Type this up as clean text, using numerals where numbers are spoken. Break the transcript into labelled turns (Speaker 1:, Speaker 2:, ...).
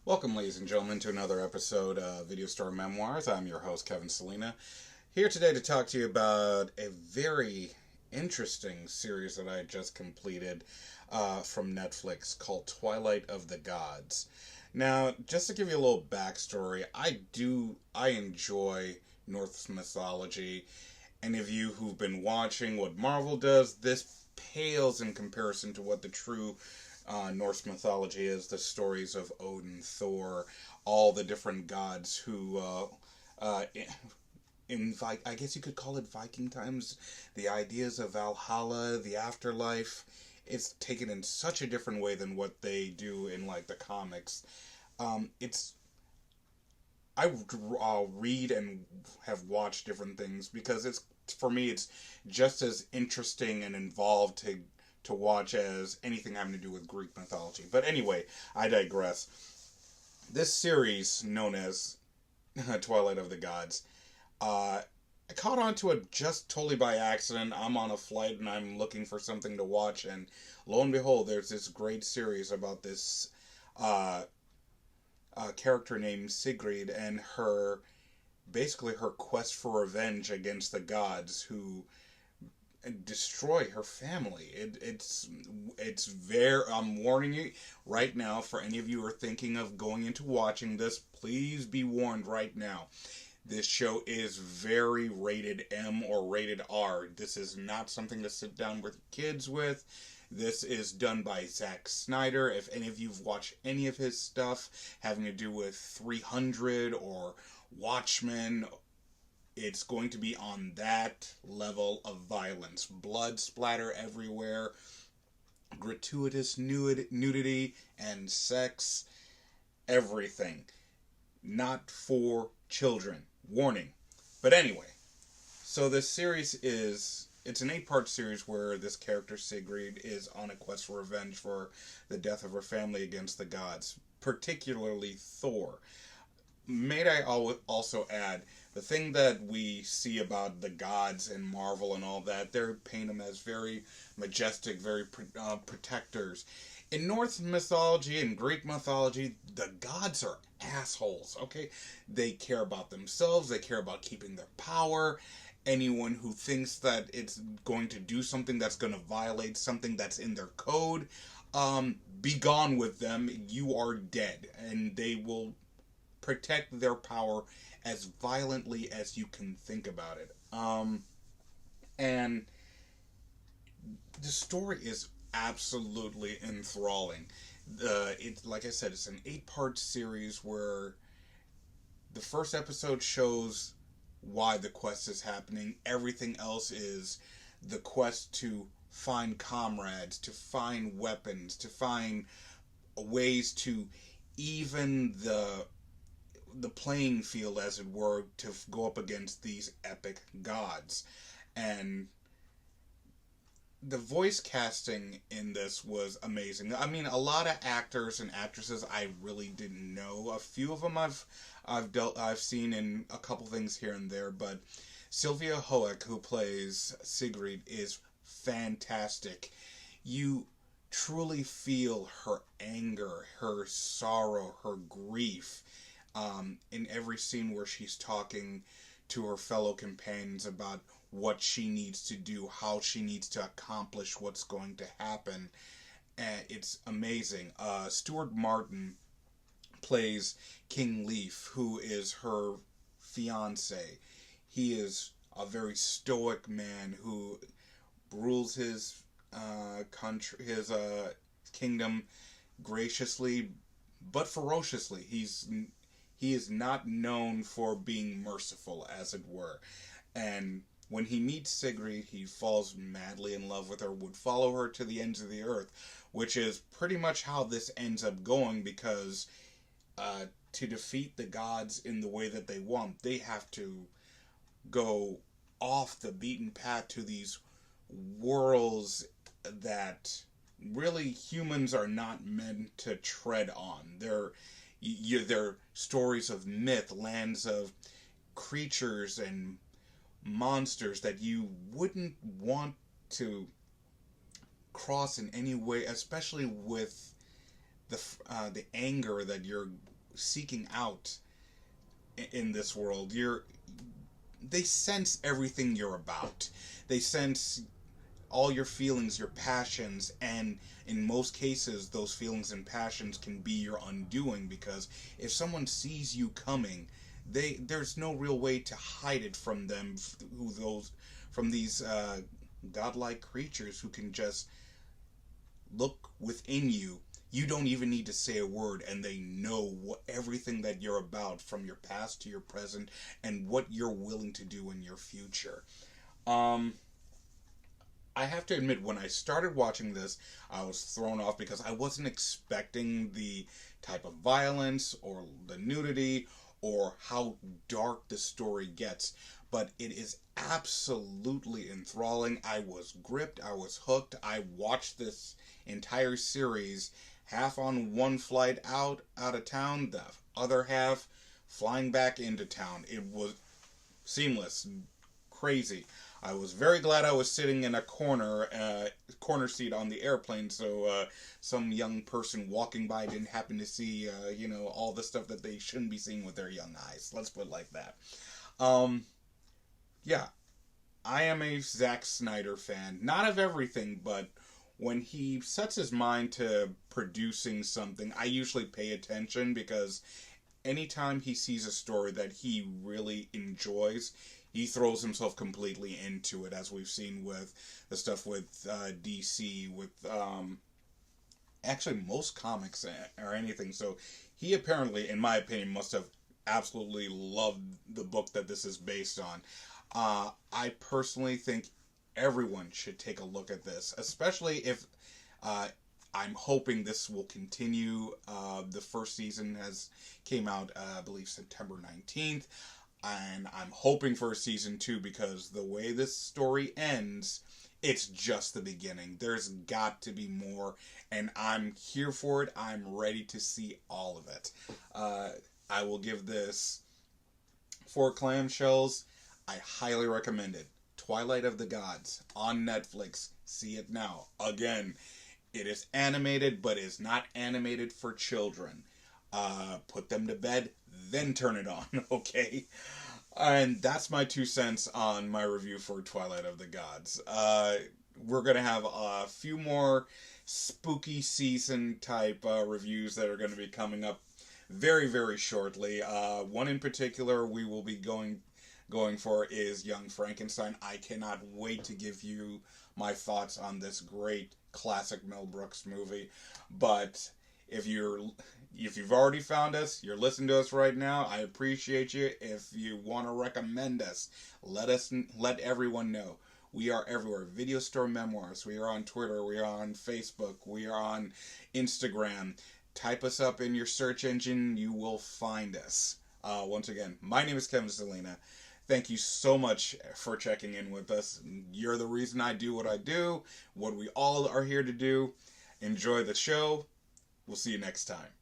Speaker 1: Welcome, ladies and gentlemen, to another episode of Video Store Memoirs. I'm your host, Kevin Salina, here today to talk to you about a very interesting series that I just completed from Netflix called Twilight of the Gods. Now, just to give you a little backstory, I enjoy Norse mythology. Any of you who've been watching what Marvel does, this pales in comparison to what the true Norse mythology is. The stories of Odin, Thor, all the different gods who, I guess you could call it Viking times, the ideas of Valhalla, the afterlife, it's taken in such a different way than what they do in like the comics. It's I read and have watched different things because it's for me it's just as interesting and involved to watch as anything having to do with Greek mythology. But anyway, I digress. This series known as Twilight of the Gods, I caught on to it just totally by accident. I'm on a flight and I'm looking for something to watch, and lo and behold, there's this great series about this uh, character named Sigrid and her quest for revenge against the gods who destroy her family. It's very. I'm warning you right now. For any of you who are thinking of going into watching this, please be warned right now. This show is very rated M or rated R. This is not something to sit down with kids with. This is done by Zack Snyder. If any of you've watched any of his stuff having to do with 300 or Watchmen, it's going to be on that level of violence. Blood splatter everywhere, gratuitous nudity, and sex, everything. Not for children. Warning. But anyway, so this series it's an 8-part series where this character Sigrid is on a quest for revenge for the death of her family against the gods, particularly Thor. May I also add, the thing that we see about the gods in Marvel and all that, they're paint them as very majestic, very protectors. In Norse mythology and Greek mythology, the gods are assholes, okay? They care about themselves, they care about keeping their power. Anyone who thinks that it's going to do something that's going to violate something that's in their code, be gone with them. You are dead. And they will protect their power as violently as you can think about it. And the story is absolutely enthralling. It's like I said, it's an 8-part series where the first episode shows why the quest is happening. Everything else is the quest to find comrades, to find weapons, to find ways to even the playing field, as it were, to go up against these epic gods. And the voice casting in this was amazing. I mean, a lot of actors and actresses I really didn't know. A few of them I've seen in a couple things here and there, but Sylvia Hoek, who plays Sigrid, is fantastic. You truly feel her anger, her sorrow, her grief, in every scene where she's talking to her fellow companions about what she needs to do, how she needs to accomplish what's going to happen. And it's amazing. Stuart Martin plays King Leaf, who is her fiance. He is a very stoic man who rules his his kingdom graciously but ferociously. He is not known for being merciful, as it were. And when he meets Sigrid, he falls madly in love with her, would follow her to the ends of the earth, which is pretty much how this ends up going, because to defeat the gods in the way that they want, they have to go off the beaten path to these worlds that really humans are not meant to tread on. They're stories of myth, lands of creatures and monsters that you wouldn't want to cross in any way, especially with the anger that you're seeking out in this world. They sense everything you're about. They sense all your feelings, your passions, and in most cases, those feelings and passions can be your undoing, because if someone sees you coming, there's no real way to hide it from them. From these godlike creatures who can just look within you. You don't even need to say a word, and they know everything that you're about, from your past to your present, and what you're willing to do in your future. I have to admit, when I started watching this, I was thrown off because I wasn't expecting the type of violence or the nudity or how dark the story gets. But it is absolutely enthralling. I was gripped. I was hooked. I watched this entire series, half on one flight out of town, the other half flying back into town. It was seamless, crazy. I was very glad I was sitting in a corner seat on the airplane, so some young person walking by didn't happen to see, all the stuff that they shouldn't be seeing with their young eyes. Let's put it like that. Yeah, I am a Zack Snyder fan. Not of everything, but when he sets his mind to producing something, I usually pay attention, because anytime he sees a story that he really enjoys, he throws himself completely into it, as we've seen with the stuff with DC, with actually most comics or anything. So he apparently, in my opinion, must have absolutely loved the book that this is based on. I personally think everyone should take a look at this, especially if I'm hoping this will continue. The first season came out, I believe, September 19th. And I'm hoping for a season 2, because the way this story ends, it's just the beginning. There's got to be more, and I'm here for it. I'm ready to see all of it. I will give this 4 clamshells. I highly recommend it. Twilight of the Gods on Netflix. See it now. Again, it is animated, but is not animated for children. Put them to bed, then turn it on, okay? And that's my 2 cents on my review for Twilight of the Gods. We're going to have a few more spooky season type reviews that are going to be coming up very, very shortly. One in particular we will be going for is Young Frankenstein. I cannot wait to give you my thoughts on this great classic Mel Brooks movie. But if you've already found us, you're listening to us right now, I appreciate you. If you want to recommend us, let everyone know. We are everywhere. Video Store Memoirs. We are on Twitter. We are on Facebook. We are on Instagram. Type us up in your search engine. You will find us. Once again, my name is Kevin Selena. Thank you so much for checking in with us. You're the reason I do what I do, what we all are here to do. Enjoy the show. We'll see you next time.